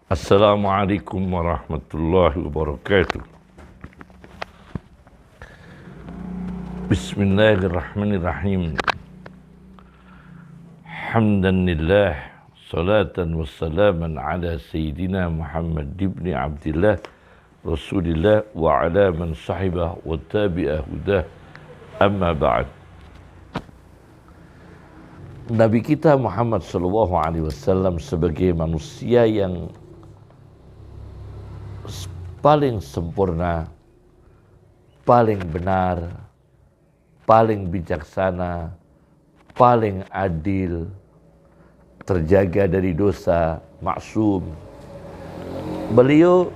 Assalamualaikum warahmatullahi wabarakatuh. Bismillahirrahmanirrahim. Hamdan lillah, salatan wassalaman ala Sayyidina Muhammad ibn Abdillah, Rasulillah wa ala man sahibah wa tabi'ah hudah, amma ba'd. Nabi kita Muhammad SAW sebagai manusia yang paling sempurna, paling benar, paling bijaksana, paling adil, terjaga dari dosa, maksum. Beliau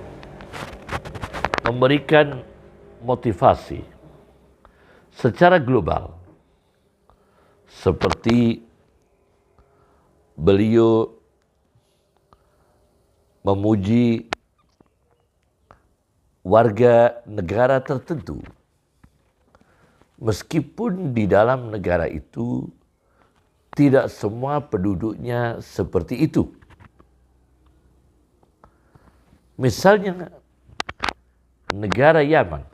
memberikan motivasi secara global, seperti beliau memuji warga negara tertentu, meskipun di dalam negara itu tidak semua penduduknya seperti itu. Misalnya negara Yaman,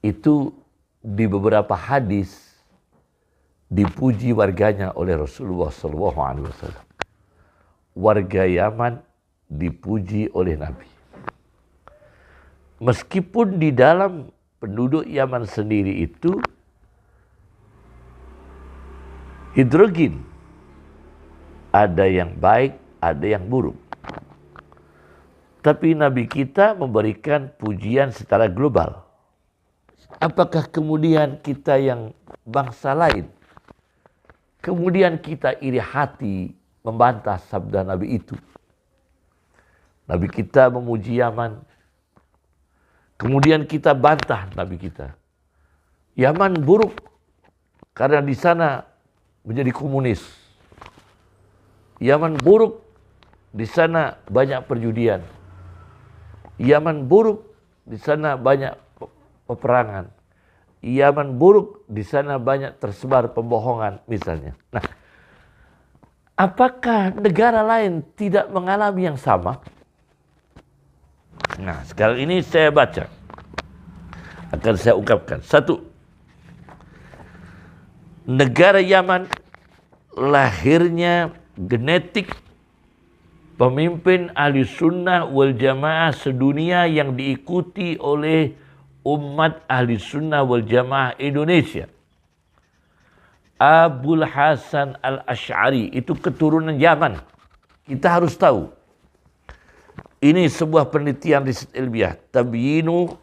itu di beberapa hadis dipuji warganya oleh Rasulullah SAW. Warga Yaman dipuji oleh Nabi. Meskipun di dalam penduduk Yaman sendiri itu hidrogen, ada yang baik, ada yang buruk. Tapi Nabi kita memberikan pujian secara global. Apakah kemudian kita yang bangsa lain, kemudian kita iri hati membantah sabda Nabi itu? Nabi kita memuji Yaman, kemudian kita bantah Nabi kita. Yaman buruk karena di sana menjadi komunis. Yaman buruk, di sana banyak perjudian. Yaman buruk, di sana banyak peperangan. Yaman buruk, di sana banyak tersebar pembohongan misalnya. Nah, apakah negara lain tidak mengalami yang sama? Nah, sekarang ini saya baca. Akan saya ungkapkan. Satu, negara Yaman lahirnya genetik pemimpin ahli sunnah wal jamaah sedunia yang diikuti oleh umat ahli sunnah wal jamaah Indonesia. Abul Hasan al-Ash'ari itu keturunan Yaman. Kita harus tahu. Ini sebuah penelitian riset ilmiah, Tabyinu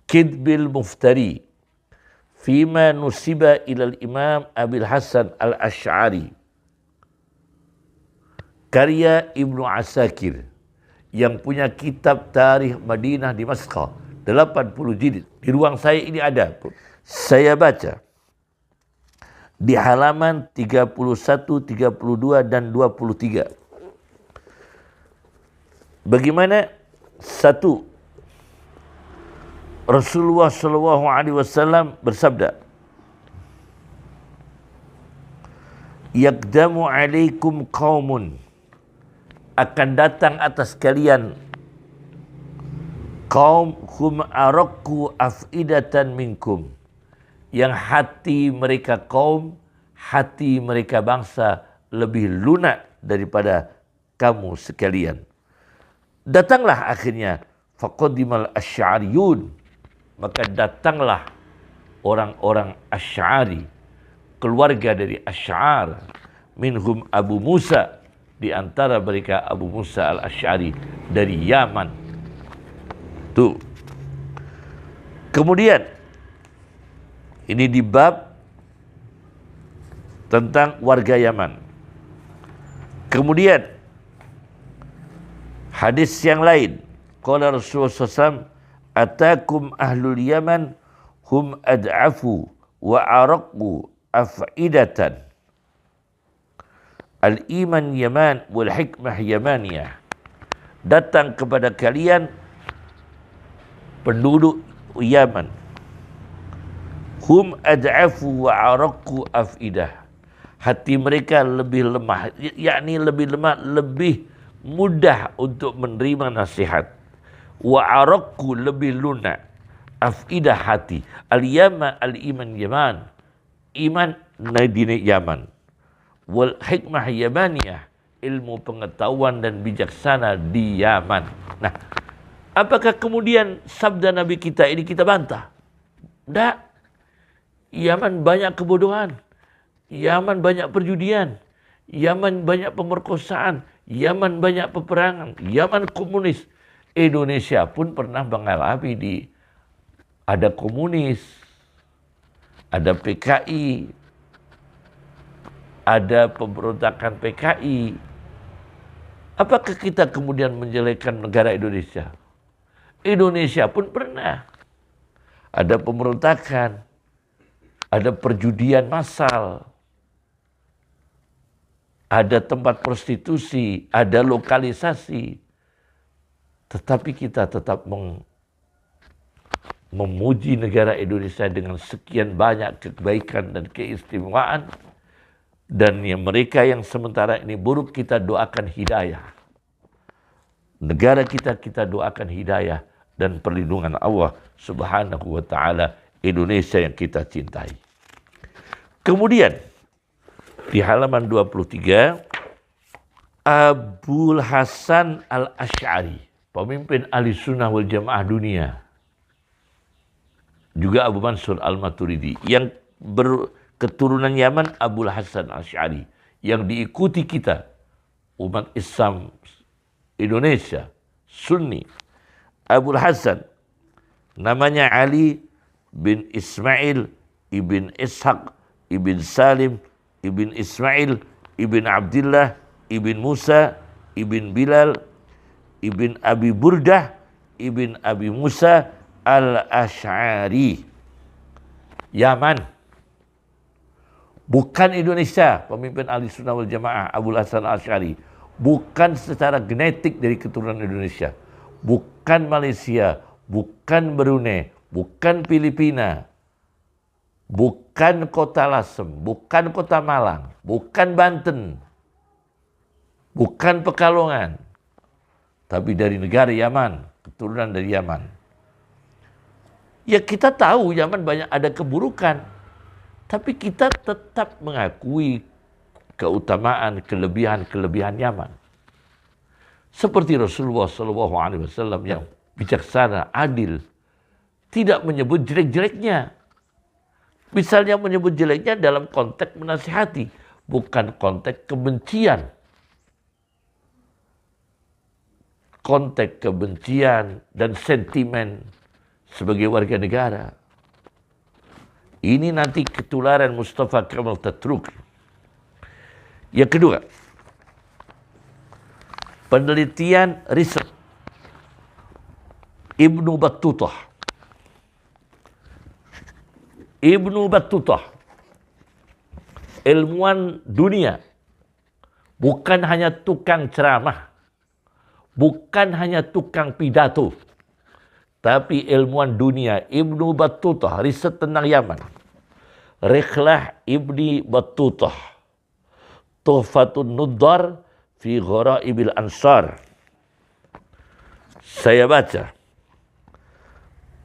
Kidbil Muftari Fima nusiba ilal Imam Abil Hasan al-Ash'ari, karya Ibnu Asakir, yang punya kitab Tarikh Madinah di Masqah, 80 jilid. Di ruang saya ini ada. Saya baca di halaman 31, 32, dan 23. Bagaimana? Satu, Rasulullah SAW bersabda, "Yaqdamu alaikum qaumun," akan datang atas kalian kaum hum araqqu afidatan minkum, yang hati mereka kaum, hati mereka bangsa lebih lunak daripada kamu sekalian. Datanglah akhirnya faqadimal asy'ariyun, maka datanglah orang-orang Asy'ari, keluarga dari Asy'ar, minhum Abu Musa, di antara mereka Abu Musa al-Asy'ari dari Yaman. Tuh. Kemudian ini di bab tentang warga Yaman. Kemudian hadis yang lain, qala Rasulullah SAW, "Atakum ahlul Yaman hum ad'afu wa araqqu af'idatan. Al-iman Yaman wal hikmah Yamaniyah." Datang kepada kalian penduduk Yaman, hum ad'afu wa araqqu af'idah, Hati mereka lebih lemah, yakni lebih lemah, lebih mudah untuk menerima nasihat. Wa araku, lebih lunak. Afidah, hati. Al-yama, al-iman yaman. Iman di Yaman. Wal hikmah yamaniyah, ilmu pengetahuan dan bijaksana di Yaman. Nah, apakah kemudian sabda Nabi kita ini kita bantah? Tidak. Yaman banyak kebodohan. Yaman banyak perjudian. Yaman banyak pemerkosaan. Yaman banyak peperangan. Yaman komunis. Indonesia pun pernah mengalami ada komunis, ada PKI, ada pemberontakan PKI. Apakah kita kemudian menjelekkan negara Indonesia? Indonesia pun pernah ada pemberontakan, ada perjudian massal, ada tempat prostitusi, ada lokalisasi. Tetapi kita tetap memuji negara Indonesia dengan sekian banyak kebaikan dan keistimewaan. Dan mereka yang sementara ini buruk, kita doakan hidayah. Negara kita doakan hidayah dan perlindungan Allah Subhanahu wa ta'ala, Indonesia yang kita cintai. Kemudian di halaman 23, Abul Hasan Al-Asy'ari, pemimpin Ahli Sunnah wal Jamaah dunia, juga Abu Mansur Al-Maturidi, yang keturunan Yaman, Abul Hasan Al-Asy'ari, yang diikuti kita, umat Islam Indonesia, Sunni. Abul Hasan, namanya Ali bin Ismail, ibn Ishaq, ibn Salim, ibn Ismail, ibn Abdullah, ibn Musa, ibn Bilal, ibn Abi Burdah, ibn Abi Musa Al-Asy'ari. Yaman. Bukan Indonesia, pemimpin Ahli Sunnah wal Jamaah, Abul Hasan Al-Asy'ari. Bukan secara genetik dari keturunan Indonesia. Bukan Malaysia, bukan Brunei, bukan Filipina, bukan kota Lasem, bukan kota Malang, bukan Banten, bukan Pekalongan. Tapi dari negara Yaman, keturunan dari Yaman. Ya kita tahu Yaman banyak ada keburukan. Tapi kita tetap mengakui keutamaan, kelebihan Yaman. Seperti Rasulullah SAW yang bijaksana, adil, tidak menyebut jelek-jeleknya. Misalnya menyebut jeleknya dalam konteks menasihati, bukan konteks kebencian. Konteks kebencian dan sentimen sebagai warga negara. Ini nanti ketularan Mustafa Kemal Atatürk. Yang kedua, penelitian riset Ibnu Battutah. Ibnu Battutah, ilmuwan dunia, bukan hanya tukang ceramah, bukan hanya tukang pidato, tapi ilmuwan dunia. Ibnu Battutah, riset tentang Yaman. Rihlah Ibni Battutah, Tuhfatun Nuddar fi Ghoraibil Ansar. Saya baca.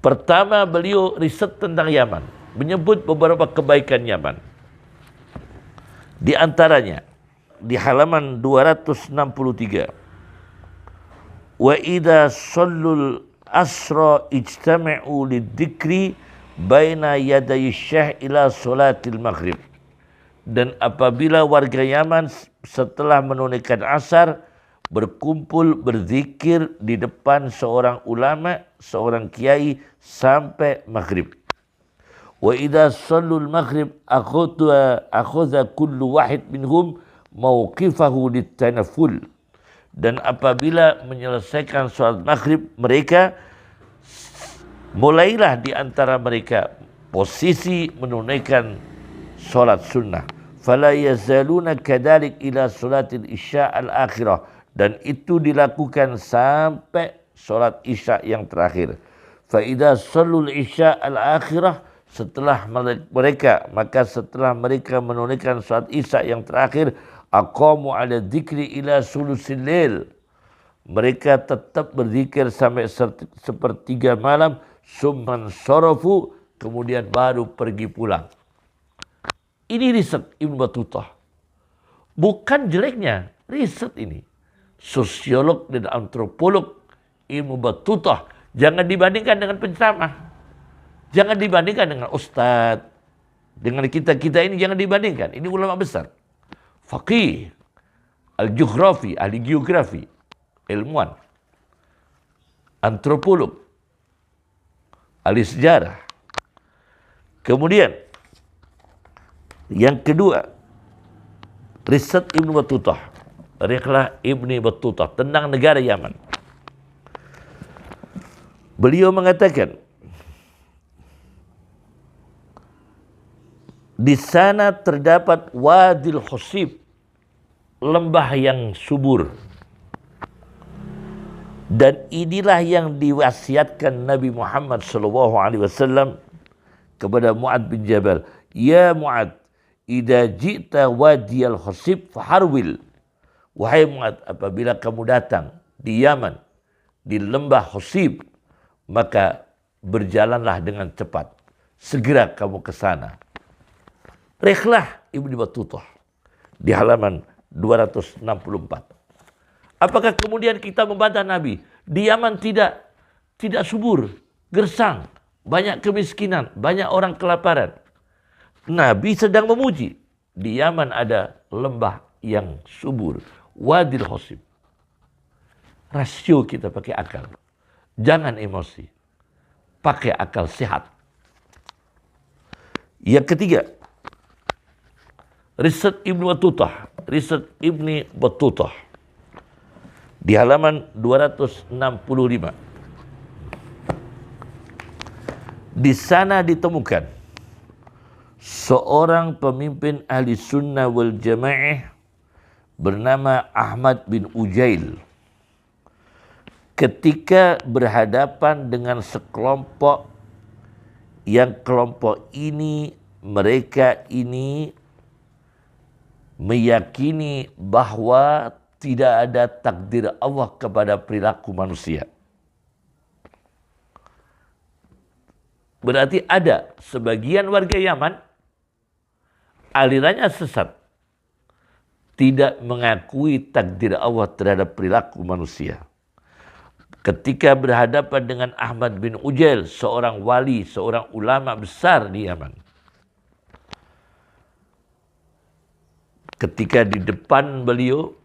Pertama, beliau riset tentang Yaman, menyebut beberapa kebaikan Yaman. Di antaranya, di halaman 263. Wa idza sallul asra ijtama'u lidzikri baina yaday syah ila salatil maghrib. Dan apabila warga Yaman setelah menunaikan asar berkumpul berzikir di depan seorang ulama, seorang kiai sampai maghrib. Wa idza shallul maghrib akhadha kullu wahid minhum mawqifahu litanaful. Dan apabila menyelesaikan sholat maghrib, mereka mulailah di antara mereka posisi menunaikan sholat sunnah. Fala yazaluna kadhalik ila sholatil isya al-akhirah. Dan itu dilakukan sampai sholat isya yang terakhir. Fa idza shallul isya al-akhirah setelah mereka menunaikan salat Isya yang terakhir, aqamu ala dzikri ila sulusil lail. Mereka tetap berzikir sampai sepertiga malam, summan sarafu, kemudian baru pergi pulang. Ini riset Ibnu Battutah. Bukan jeleknya riset ini. Sosiolog dan antropolog Ibnu Battutah. Jangan dibandingkan dengan penceramah. Jangan dibandingkan dengan ustadz. Dengan kita-kita ini jangan dibandingkan. Ini ulama besar. Faqih, al-jughrafi, ahli geografi, ilmuwan, antropolog, ahli sejarah. Kemudian yang kedua, riset Ibnu Battutah, Rihlah Ibnu Battutah tentang negara Yaman. Beliau mengatakan, di sana terdapat Wadil Khosib, lembah yang subur. Dan inilah yang diwasiatkan Nabi Muhammad SAW kepada Mu'ad bin Jabal. Ya Mu'ad, idza ji'ta Wadiyal Khosib faharwil. Wahai Mu'ad, apabila kamu datang di Yaman, di lembah Khosib, maka berjalanlah dengan cepat. Segera kamu ke sana. Rihlah Ibnu Battutah di halaman 264. Apakah kemudian kita membantah Nabi? Di Yaman tidak subur, gersang, banyak kemiskinan, banyak orang kelaparan. Nabi sedang memuji. Di Yaman ada lembah yang subur, Wadil Khosib. Rasio kita pakai akal. Jangan emosi. Pakai akal sehat. Yang ketiga, riset Ibnu Battutah di halaman 265. Di sana ditemukan seorang pemimpin ahli sunnah wal jamaah bernama Ahmad bin Ujail. Ketika berhadapan dengan sekelompok yang kelompok ini, mereka ini meyakini bahwa tidak ada takdir Allah kepada perilaku manusia. Berarti ada sebagian warga Yaman alirannya sesat, tidak mengakui takdir Allah terhadap perilaku manusia. Ketika berhadapan dengan Ahmad bin Ujail, seorang wali, seorang ulama besar di Yaman. Ketika di depan beliau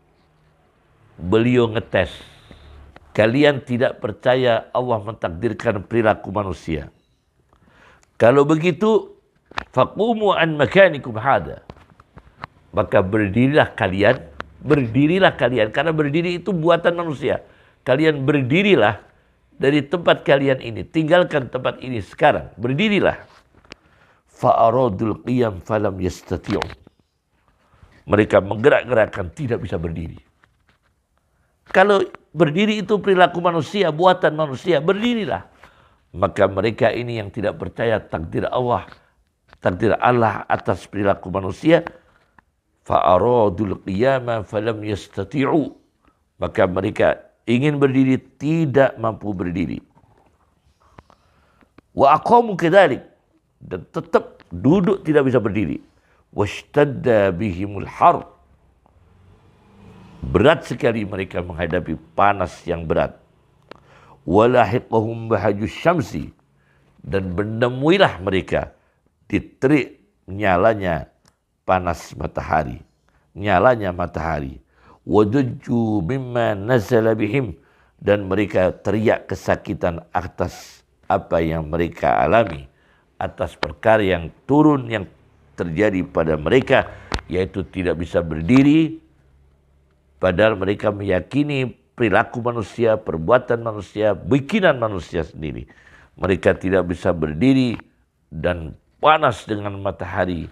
ngetes. Kalian tidak percaya Allah mentakdirkan perilaku manusia. Kalau begitu, faqumu an makanikum hada. Maka berdirilah kalian, karena berdiri itu buatan manusia. Kalian berdirilah dari tempat kalian ini, tinggalkan tempat ini sekarang, berdirilah. Fa'aradul qiyam falam yastati'u. Mereka menggerak-gerakkan, tidak bisa berdiri. Kalau berdiri itu perilaku manusia, buatan manusia, berdirilah. Maka mereka ini yang tidak percaya takdir Allah atas perilaku manusia, fa'aradul qiyama falam yastati'u. Maka mereka ingin berdiri, tidak mampu berdiri. Wa aqamu kadzalik, dan tetap duduk tidak bisa berdiri. Washtadda bihimul har, berat sekali mereka menghadapi panas yang berat. Walahiqahum bahajus syamsi, dan menemuilah mereka di terik nyalanya panas matahari, nyalanya matahari. Wadujju mimma nazala bihim, dan mereka teriak kesakitan atas apa yang mereka alami, atas perkara yang turun yang terjadi pada mereka, yaitu tidak bisa berdiri, padahal mereka meyakini perilaku manusia, perbuatan manusia, bikinan manusia sendiri. Mereka tidak bisa berdiri dan panas dengan matahari,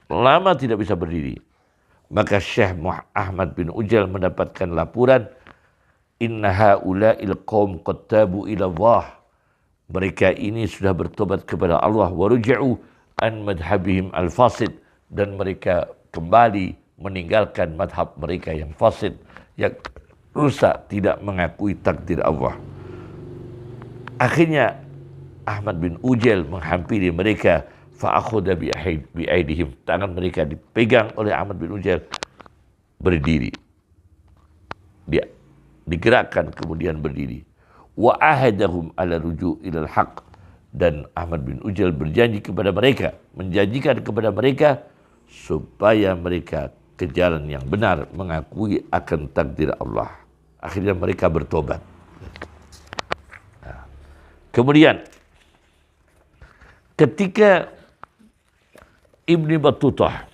lama tidak bisa berdiri. Maka Syekh Ahmad bin Ujail mendapatkan laporan, inna haula'il qaum qad tabu ila Allah. mereka ini sudah bertobat kepada Allah, waruja'u an madhabihim al-fasid, dan mereka kembali meninggalkan madhab mereka yang fasid, yang rusak, tidak mengakui takdir Allah. Akhirnya Ahmad bin Ujail menghampiri mereka, fa'akhudha bi'aidihim, tangan mereka dipegang oleh Ahmad bin Ujail, berdiri. Dia digerakkan kemudian berdiri. Wa ahadahum ala ruju' ilal haq, dan Ahmad bin Ujail berjanji kepada mereka, menjanjikan kepada mereka supaya mereka ke jalan yang benar, mengakui akan takdir Allah. Akhirnya mereka bertobat. Kemudian ketika Ibn Battutah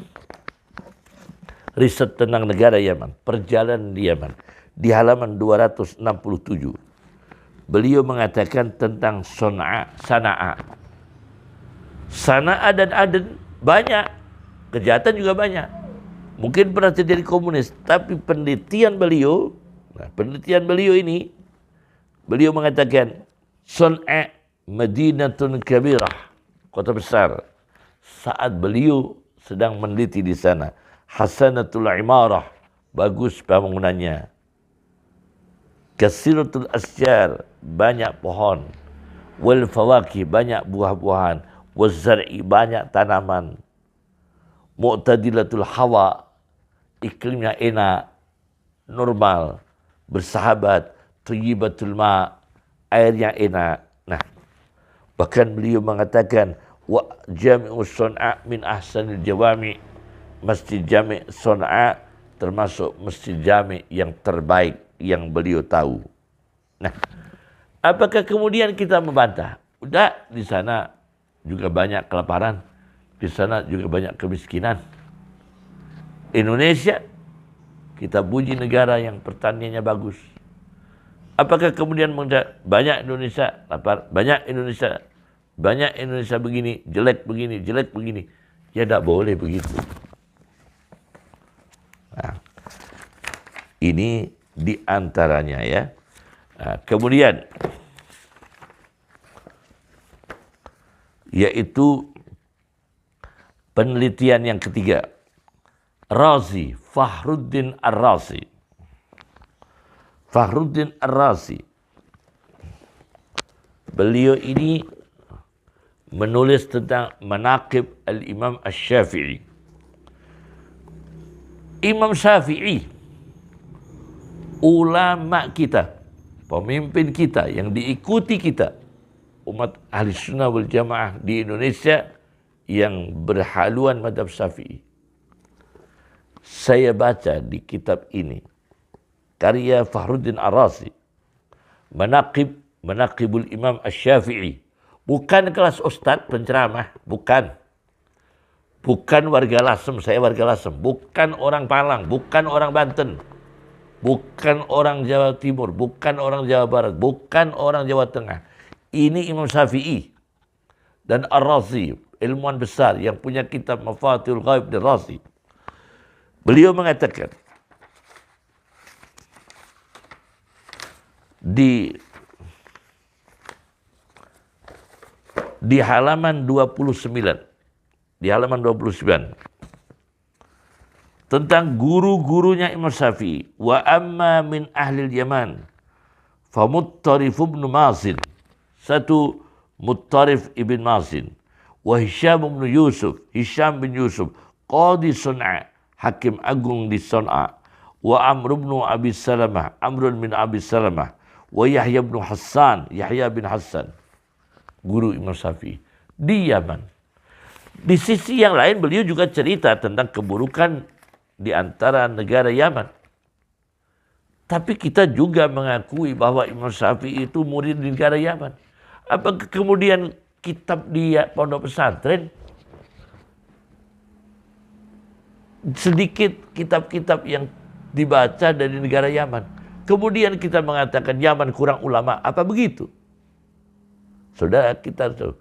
riset tentang negara Yaman, perjalanan di Yaman, di halaman 267, beliau mengatakan tentang Sana'a. Sana'a dan Aden banyak, kejahatan juga banyak. Mungkin pernah terjadi komunis, tapi penelitian beliau ini, beliau mengatakan Sana'a Madinatun Kabirah, kota besar. Saat beliau sedang meneliti di sana, Hasanatul Imarah, bagus bangunannya. Kasiratul Asjar, banyak pohon. Wal fawakih, banyak buah-buahan. Wal zar'i, banyak tanaman. Mu'tadilatul hawa, iklimnya enak, normal, bersahabat. Thayyibatul ma', airnya enak. Nah, bahkan beliau mengatakan, wa jami'u Sana'a min ahsanil jawami', masjid jami' Sana'a termasuk masjid jami' yang terbaik yang beliau tahu. Nah, apakah kemudian kita membantah? Udah, di sana juga banyak kelaparan, di sana juga banyak kemiskinan. Indonesia, kita puji negara yang pertaniannya bagus. Apakah kemudian banyak Indonesia lapar, banyak Indonesia begini, jelek begini. Ya tidak boleh begitu. Nah, ini di antaranya ya. Nah, kemudian yaitu penelitian yang ketiga, Razi, Fakhruddin Ar-Razi. Fakhruddin Ar-Razi, beliau ini menulis tentang manaqib al-Imam Asy-Syafi'i. Imam Syafi'i, ulama kita, pemimpin kita yang diikuti kita, umat ahli sunnah wal jamaah di Indonesia yang berhaluan madhab Syafi'i. Saya baca di kitab ini, karya Fakhruddin Ar-Razi, Manaqibul Imam Asy-Syafi'i. Bukan kelas ustadz penceramah, bukan. Bukan warga Lasem, saya warga Lasem. Bukan orang Palang, bukan orang Banten. Bukan orang Jawa Timur, bukan orang Jawa Barat, bukan orang Jawa Tengah. Ini Imam Syafi'i dan Ar-Razi, ilmuwan besar yang punya kitab Mafatihul Ghaib dan Razi. Beliau mengatakan di halaman 29, tentang guru-gurunya Imam Syafi'i. Wa amma min ahlil Yaman fa Muttarif ibn Mazin, satu Muttarif ibn Mazin, wa Hisham bin Yusuf qadi Sana'a, hakim agung di Sana'a, wa Amr bin Abi Salamah, wa Yahya bin Hassan, guru Imam Syafi'i di Yaman. Di sisi yang lain beliau juga cerita tentang keburukan di antara negara Yaman. Tapi kita juga mengakui bahwa Imam Syafi'i itu murid di negara Yaman. Apakah kemudian kitab dia pondok pesantren, sedikit kitab-kitab yang dibaca dari negara Yaman, kemudian kita mengatakan Yaman kurang ulama, apa begitu? Saudara, kita tahu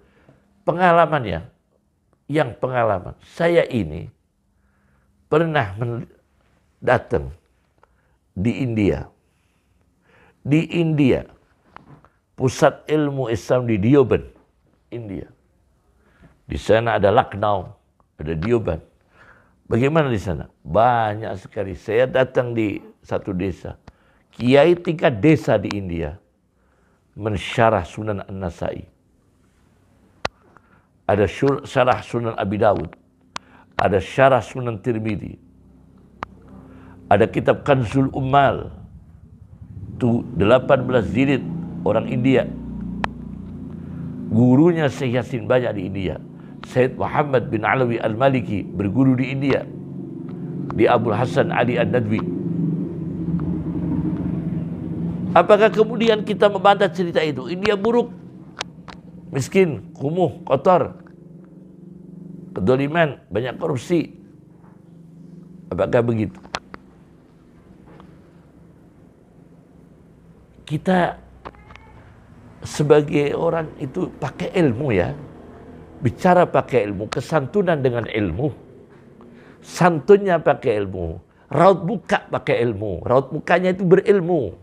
pengalamannya. Yang pengalaman, saya ini pernah datang di India. Di India, pusat ilmu Islam di Deoband, India. Di sana ada Lucknow, ada Deoband. Bagaimana di sana? Banyak sekali. Saya datang di satu desa. Kiai tingkat desa di India mensyarah Sunan An-Nasai. Ada syarah Sunan Abi Dawud. Ada syarah Sunan Tirmidzi. Ada kitab Kanzul Ummal. Itu 18 jilid orang India. Gurunya Syekh Yasin banyak di India. Syed Muhammad bin Alawi Al-Maliki berguru di India. Di Abul Hasan Ali An-Nadwi. Apakah kemudian kita membantah cerita itu? India buruk, miskin, kumuh, kotor, kedoliman, banyak korupsi. Apakah begitu? Kita sebagai orang itu pakai ilmu ya. Bicara pakai ilmu, kesantunan dengan ilmu. Santunnya pakai ilmu. Raut muka pakai ilmu. Raut mukanya itu berilmu.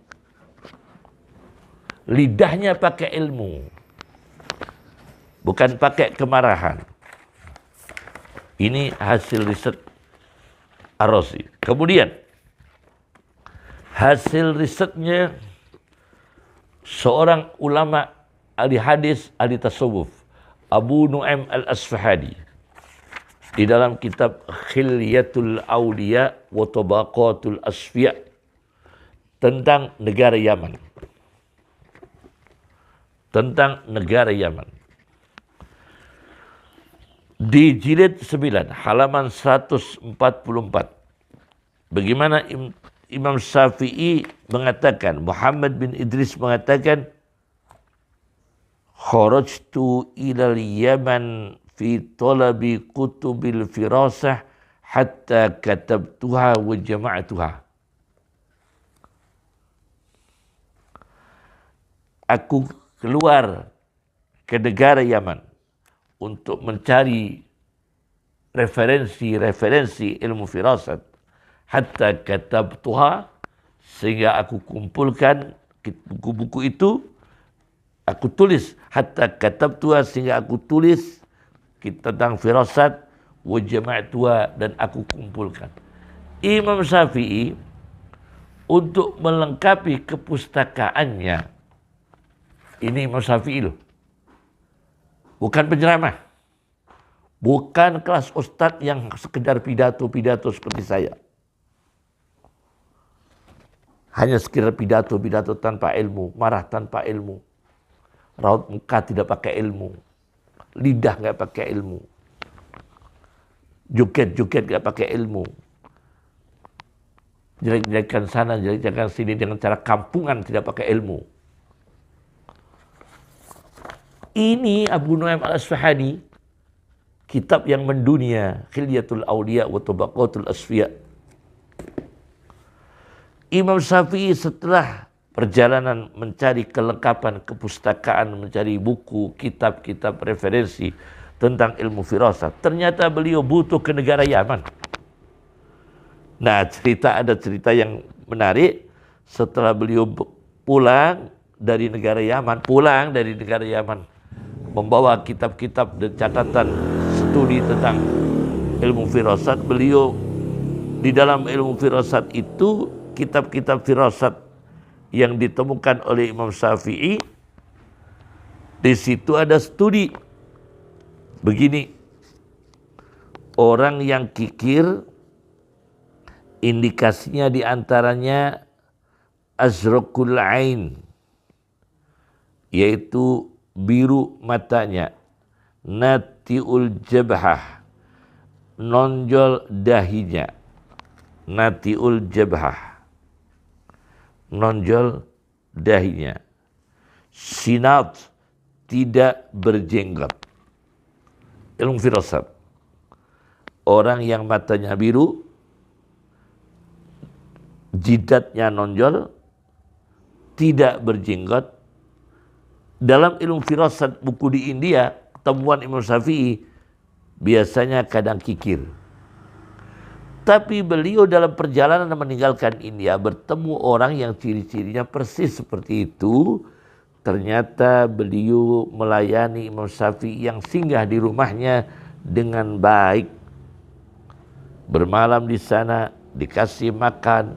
Lidahnya pakai ilmu. Bukan pakai kemarahan. Ini hasil riset Ar-Razi. Kemudian, hasil risetnya seorang ulama ahli hadis, ahli tasawuf, Abu Nu'aim Al-Asfahani. Di dalam kitab Khilyatul Awliya wa Tabaqatul Asfiya tentang negara Yaman. Tentang negara Yaman. Di jilid 9, halaman 144. Bagaimana Imam Syafi'i mengatakan, Muhammad bin Idris mengatakan, kharajtu ilal Yaman fi talabi kutubil firasah hatta katabtuha wa jama'atuha. Aku keluar ke negara Yaman untuk mencari referensi ilmu firasat. Hatta katabtuha, sehingga aku kumpulkan buku-buku itu, aku tulis. Hatta katabtuha, sehingga aku tulis tentang firasat, wa jama'tuha, dan aku kumpulkan. Imam Syafi'i untuk melengkapi kepustakaannya, ini Imam Syafi'i loh. Bukan penceramah. Bukan kelas ustadz yang sekedar pidato-pidato seperti saya. Hanya sekedar pidato-pidato tanpa ilmu. Marah tanpa ilmu. Raut muka tidak pakai ilmu. Lidah nggak pakai ilmu. Joget-joget nggak pakai ilmu. Jelek-jelekan sana, jelek-jelekan sini dengan cara kampungan tidak pakai ilmu. Ini Abu Nu'aim Al-Asfahani, kitab yang mendunia, Khilyatul Awliya wa Tabaqatul Asfiya. Imam Syafi'i setelah perjalanan mencari kelengkapan kepustakaan, mencari buku, kitab-kitab referensi tentang ilmu firasat, ternyata beliau butuh ke negara Yaman. Nah, ada cerita yang menarik. Setelah beliau pulang dari negara Yaman, membawa kitab-kitab dan catatan studi tentang ilmu firasat. Beliau di dalam ilmu firasat itu, kitab-kitab firasat yang ditemukan oleh Imam Syafi'i, di situ ada studi begini. Orang yang kikir, indikasinya diantaranya azraqul ain, yaitu biru matanya, natiul jabhah, nonjol dahinya, natiul jabhah, nonjol dahinya, sinat, tidak berjenggot. Ilmu firasat, orang yang matanya biru, jidatnya nonjol, tidak berjenggot. Dalam ilmu firasat buku di India, temuan Imam Syafi'i biasanya kadang kikir. Tapi beliau dalam perjalanan meninggalkan India bertemu orang yang ciri-cirinya persis seperti itu. ternyata beliau melayani Imam Syafi'i yang singgah di rumahnya dengan baik. Bermalam di sana, dikasih makan,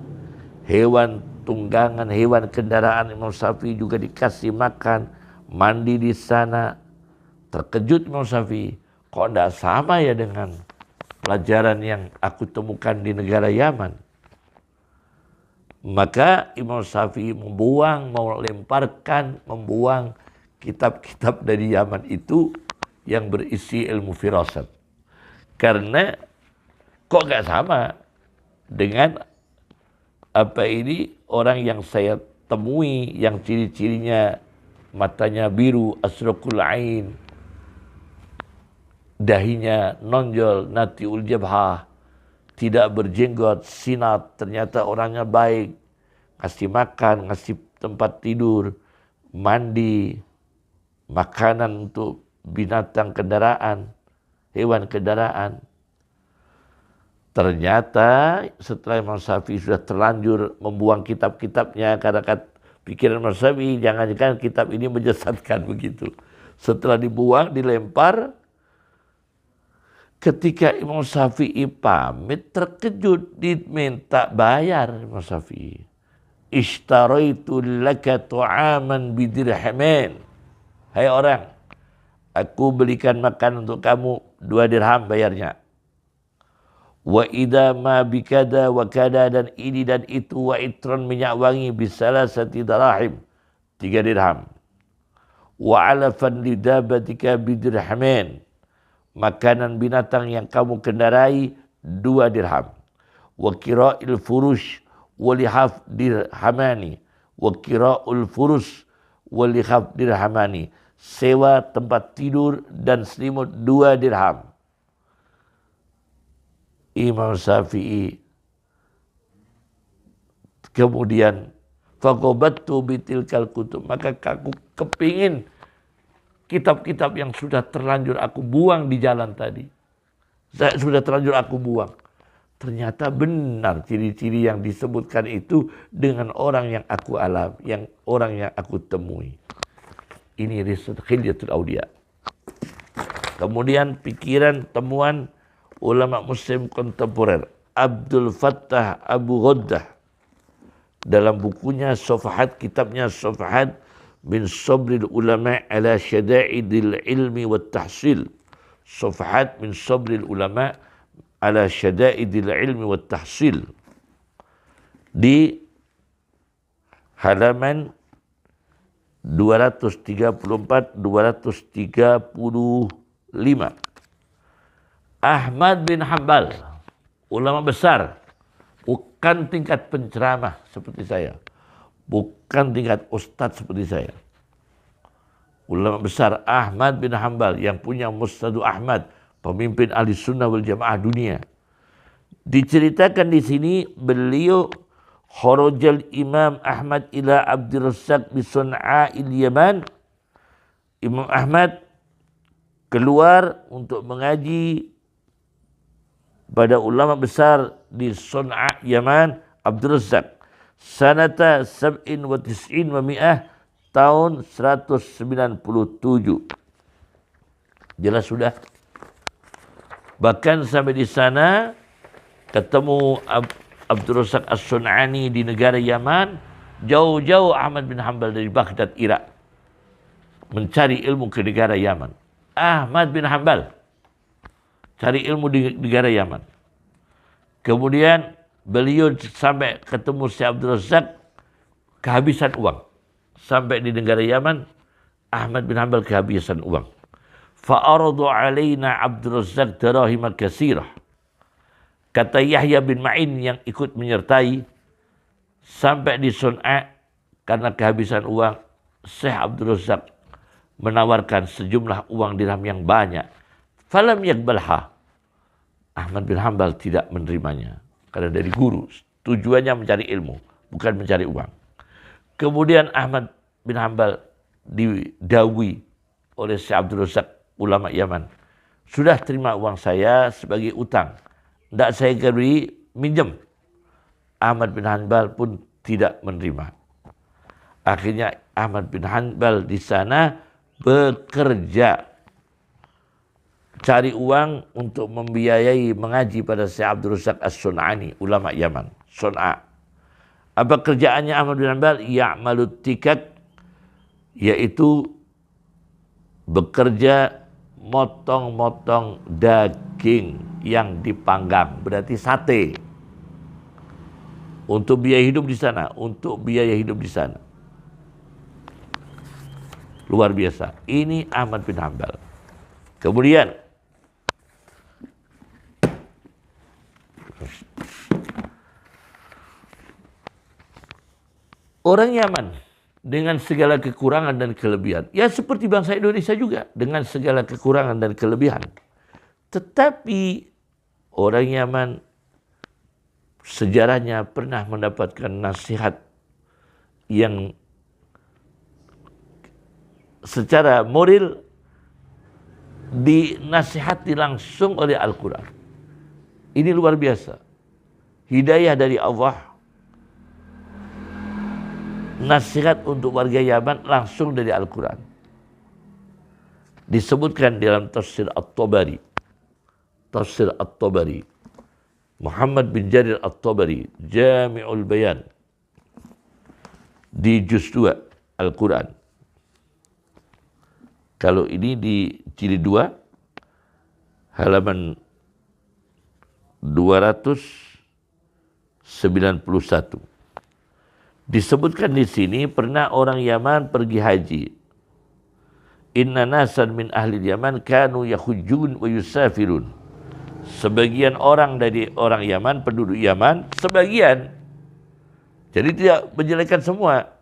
hewan tunggangan, hewan kendaraan Imam Syafi'i juga dikasih makan, mandi di sana. Terkejut Imam Syafi'i, kok tidak sama ya dengan pelajaran yang aku temukan di negara Yaman. Maka Imam Syafi'i membuang kitab-kitab dari Yaman itu yang berisi ilmu firasat. Karena kok gak sama dengan orang yang saya temui yang ciri-cirinya matanya biru, asraqul ain, dahinya nonjol, natiul jabhah, tidak berjenggot, sinat, ternyata orangnya baik, ngasih makan, ngasih tempat tidur, mandi, makanan untuk binatang kendaraan, hewan kendaraan. Ternyata setelah Imam Syafi'i sudah terlanjur membuang kitab-kitabnya, karena pikiran Imam Syafi'i jangan-jangan kitab ini menyesatkan begitu. Setelah dibuang, dilempar, ketika Imam Syafi'i pamit, terkejut diminta bayar Imam Syafi'i. Ishtaraitu laka tu'aman bidirhamin. Hai orang, aku belikan makan untuk kamu 2 dirham bayarnya. Wa idza ma bikada wa kada, dan ini dan itu, wa itron minyak wangi bisalasati dirahim, 3 dirham. Wa alafan lidabatika bidirhamin, makanan binatang yang kamu kendarai 2 dirham. Wa kira'il furush wa lihaf dirhamani, wa kira'ul furush wa lihaf dirhamani, sewa tempat tidur dan selimut 2 dirham. Imam Syafi'i kemudian faqabattu bitilkal kutub, maka aku kepingin kitab-kitab yang sudah terlanjur aku buang di jalan tadi, sudah terlanjur aku buang. Ternyata benar ciri-ciri yang disebutkan itu dengan orang yang aku alami, orang yang aku temui. Ini riset Khilyatul Auliya. Kemudian pikiran temuan ulama muslim kontemporer Abdul Fattah Abu Ghaddah dalam bukunya Safahat, kitabnya Safahat min sabril ulama ala syada'idil ilmi wat tahsil. Safahat min sabril ulama ala syada'idil ilmi wat tahsil, di halaman 234-235. Ahmad bin Hanbal, ulama besar, bukan tingkat penceramah seperti saya, bukan tingkat ustadz seperti saya. Ulama besar Ahmad bin Hanbal yang punya Musnadu Ahmad, pemimpin ahli sunnah wal jamaah dunia. Diceritakan di sini beliau kharajal Imam Ahmad ila Abdul Razzaq bi Sun'a'il Yaman. Imam Ahmad keluar untuk mengaji pada ulama besar di Sun'a Yaman, Abdul Razzaq, sanata 97 wa mi'ah, tahun 197. Jelas sudah. Bahkan sampai di sana ketemu Abdul Razzaq As-Sun'ani di negara Yaman, jauh-jauh Ahmad bin Hanbal dari Baghdad, Irak, mencari ilmu ke negara Yaman. Ahmad bin Hanbal cari ilmu di negara Yaman. Kemudian beliau sampai ketemu Syekh Abdul Razzaq, kehabisan uang. Sampai di negara Yaman, Ahmad bin Hanbal kehabisan uang. Fa'aradu alaina Abdul Razzaq darahima katsirah. Kata Yahya bin Ma'in yang ikut menyertai, sampai di Sun'a karena kehabisan uang, Syekh Abdul Razzaq menawarkan sejumlah uang dirham yang banyak. Falam yakbalha. Ahmad bin Hanbal tidak menerimanya karena dari guru, tujuannya mencari ilmu, bukan mencari uang. Kemudian Ahmad bin Hanbal didawai oleh Syekh Abdul Razzaq, ulama Yaman, sudah terima uang saya sebagai utang, tidak saya beri, minjem. Ahmad bin Hanbal pun tidak menerima. Akhirnya Ahmad bin Hanbal di sana bekerja, cari uang untuk membiayai mengaji pada Syekh Abdul Razak As-Sun'ani, ulama Yaman, Sun'a. Apa kerjaannya Ahmad bin Hanbal? Ya'malut tikak, yaitu bekerja motong-motong daging yang dipanggang, berarti sate. Untuk biaya hidup di sana, Luar biasa. Ini Ahmad bin Hanbal. Kemudian orang Yaman dengan segala kekurangan dan kelebihan, ya seperti bangsa Indonesia juga dengan segala kekurangan dan kelebihan. Tetapi orang Yaman sejarahnya pernah mendapatkan nasihat yang secara moral dinasihati langsung oleh Al-Quran. Ini luar biasa. Hidayah dari Allah. Nasihat untuk warga Yaman langsung dari Al-Quran. Disebutkan dalam tafsir At-Tabari. Muhammad bin Jarir At-Tabari, Jami'ul Bayan. Di juz 2 Al-Quran. Kalau ini di jilid 2, halaman 291. Disebutkan di sini pernah orang Yaman pergi haji. Inna nasan min ahli Yaman kanu yahujjun wa yusafirun. Sebagian orang dari orang Yaman, penduduk Yaman, sebagian. Jadi tidak menjelekkan semua.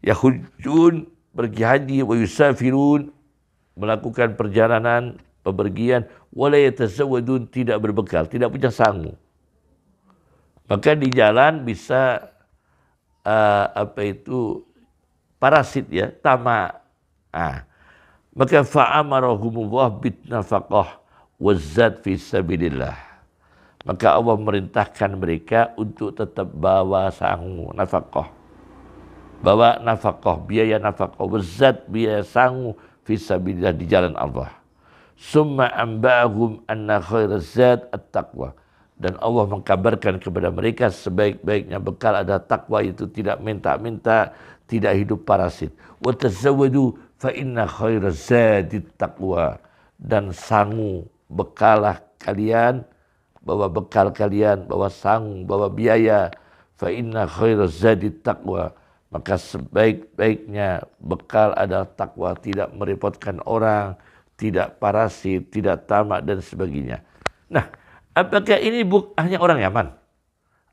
Yahujjun, pergi haji, wa yusafirun, melakukan perjalanan, pepergian, wala yatazawwadun, tidak berbekal, tidak punya sangu. Maka di jalan bisa parasit ya, tamak. Maka fa'amarahumullah bitnafaqah wazzat fi sabilillah. Maka Allah merintahkan mereka untuk tetap bawa sangu, nafaqah. Bawa nafaqah, biaya nafaqah, wazzat, biaya sangu fi sabilillah, di jalan Allah. Summa amba'ahum anna khairaz zat at-taqwa. Dan Allah mengkabarkan kepada mereka sebaik-baiknya bekal adalah takwa, itu tidak minta-minta, tidak hidup parasit. Wa tazawwadu fa inna khairaz zadit taqwa. Dan sangu, bekalah kalian, bawa bekal kalian, bawa sangu, bawa biaya. Fa inna khairaz zadit taqwa. Maka sebaik-baiknya bekal adalah takwa, tidak merepotkan orang, tidak parasit, tidak tamak dan sebagainya. Nah, apakah ini hanya orang Yaman?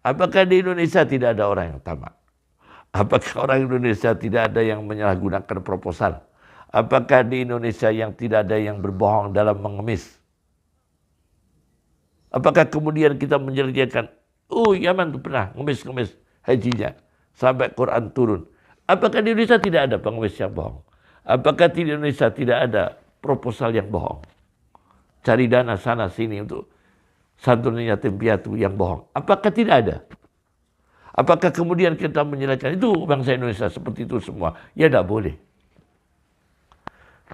Apakah di Indonesia tidak ada orang yang tamak? Apakah orang Indonesia tidak ada yang menyalahgunakan proposal? Apakah di Indonesia yang tidak ada yang berbohong dalam mengemis? Apakah kemudian kita menjelekkan, Yaman itu pernah ngemis-ngemis hajinya sampai Quran turun. Apakah di Indonesia tidak ada pengemis yang bohong? Apakah di Indonesia tidak ada proposal yang bohong? Cari dana sana sini untuk santunan yatim piatu yang bohong. Apakah tidak ada? Apakah kemudian kita menjelaskan itu bangsa Indonesia seperti itu semua? Ya tidak boleh.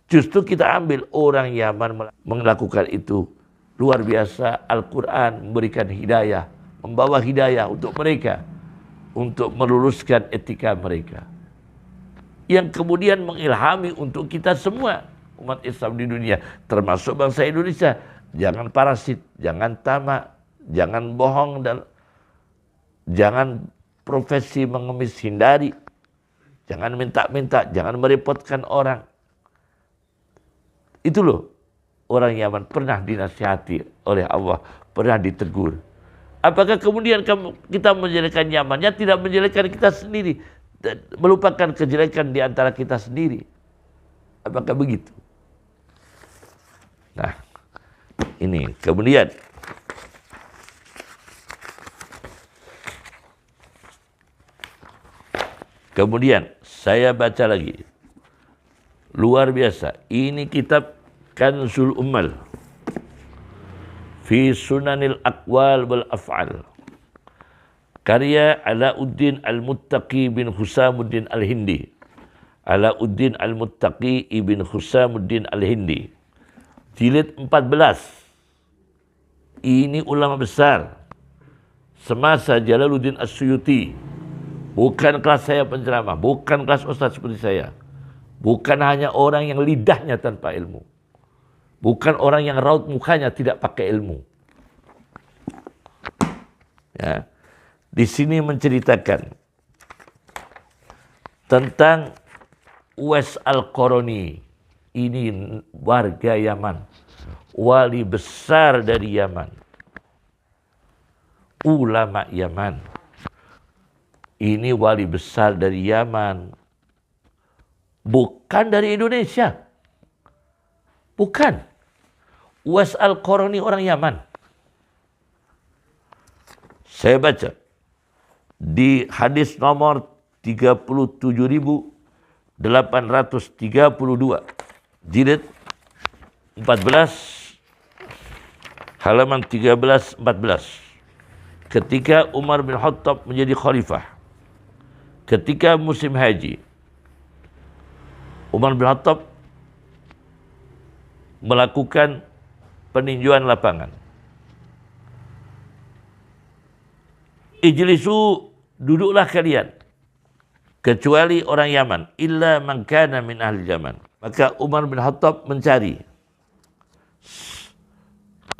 Justru kita ambil orang Yaman melakukan itu. Luar biasa, Al-Quran memberikan hidayah, membawa hidayah untuk mereka, untuk meluruskan etika mereka. Yang kemudian mengilhami untuk kita semua, umat Islam di dunia, termasuk bangsa Indonesia. Jangan parasit, jangan tamak, jangan bohong, dan jangan profesi mengemis, hindari. Jangan minta-minta, jangan merepotkan orang. Itu loh, orang Yaman pernah dinasihati oleh Allah, pernah ditegur. Apakah kemudian kita menjelekan Yamannya, tidak menjelekan kita sendiri, melupakan kejelekan di antara kita sendiri? Apakah begitu? Nah, ini kemudian saya baca lagi. Luar biasa. Ini kitab Kanzul Ummal fi Sunanil Aqwal wal Af'al. Karya Alauddin Al-Muttaqi bin Husamuddin Al-Hindi. Alauddin Al-Muttaqi ibn Husamuddin Al-Hindi. Jilid 14. Ini ulama besar semasa Jalaluddin As-Suyuti. Bukan kelas saya penceramah, bukan kelas ustaz seperti saya. Bukan hanya orang yang lidahnya tanpa ilmu. Bukan orang yang raut mukanya tidak pakai ilmu. Ya. Di sini menceritakan tentang Uwais Al-Qarani. Ini warga Yaman, wali besar dari Yaman, ulama Yaman. Ini wali besar dari Yaman, bukan dari Indonesia. Bukan. Uwais Al-Qarani orang Yaman. Saya baca di hadis nomor 37.832, jilid 14, halaman 13-14. Ketika Umar bin Khattab menjadi khalifah, ketika musim haji, Umar bin Khattab melakukan peninjauan lapangan. Ijlisu, duduklah kalian, kecuali orang Yaman, illa man kana min ahli Yaman. Maka Umar bin Khattab mencari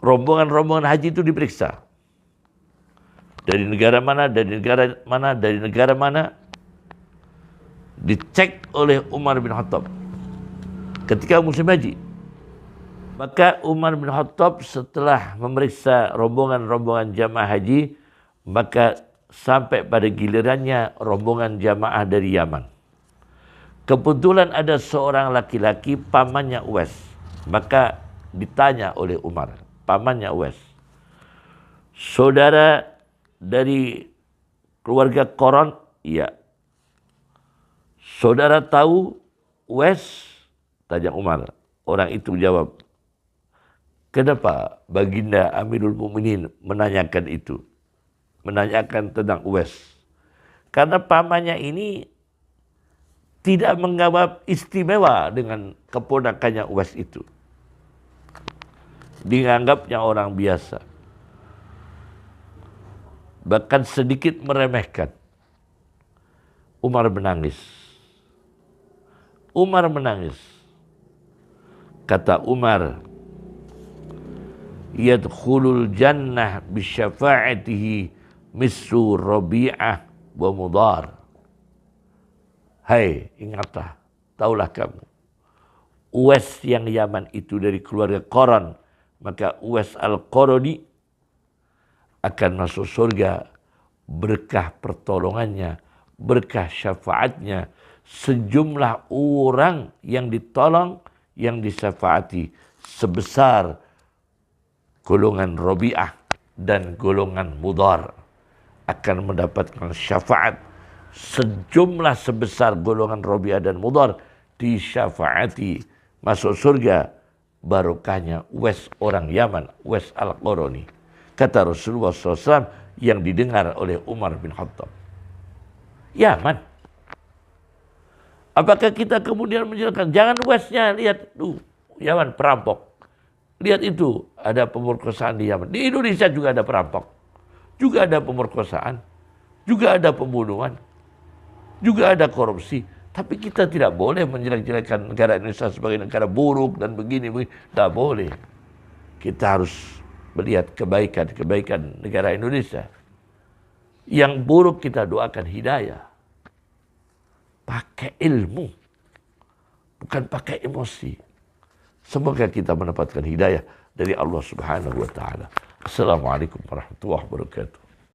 rombongan-rombongan haji itu diperiksa. Dari negara mana, dari negara mana, dari negara mana. Dicek oleh Umar bin Khattab ketika musim haji. Maka Umar bin Khattab setelah memeriksa rombongan-rombongan jamaah haji, maka sampai pada gilirannya rombongan jamaah dari Yaman. Kebetulan ada seorang laki-laki pamannya Uwais. Maka ditanya oleh Umar, pamannya Uwais, saudara dari keluarga Qaran? Iya. Saudara tahu Uwais? Tanya Umar. Orang itu jawab, kenapa Baginda Amirul Mukminin menanyakan itu? Menanyakan tentang Uwais. Karena pamannya ini tidak menganggap istimewa dengan keponakannya Uwais itu. Dianggapnya orang biasa. Bahkan sedikit meremehkan. Umar menangis. Umar menangis. Kata Umar, yadkhulul jannah bisyafa'atihi misru Rabi'ah wa Mudar. Hai, ingatlah, taulah kamu, Uwais yang Yaman itu dari keluarga Qaran, maka Uwais Al-Qarani akan masuk surga berkah pertolongannya, berkah syafaatnya. Sejumlah orang yang ditolong, yang disyafaati sebesar golongan Rabi'ah dan golongan Mudar akan mendapatkan syafaat sejumlah sebesar golongan Rabi'ah dan Mudar, disyafaati masuk surga barokahnya Uwais orang Yaman, Uwais Al-Qarani. Kata Rasulullah SAW yang didengar oleh Umar bin Khattab. Yaman. Apakah kita kemudian menjelaskan, jangan Uwaisnya, lihat tuh Yaman perampok. Lihat itu, ada pemerkosaan di Yaman. Di Indonesia juga ada perampok. Juga ada pemerkosaan. Juga ada pembunuhan. Juga ada korupsi. Tapi kita tidak boleh menjelek-jelekan negara Indonesia sebagai negara buruk dan begini-begini. Tidak boleh. Kita harus melihat kebaikan-kebaikan negara Indonesia. Yang buruk kita doakan hidayah. Pakai ilmu. Bukan pakai emosi. Semoga kita mendapatkan hidayah dari Allah Subhanahu wa Ta'ala. Assalamualaikum warahmatullahi wabarakatuh.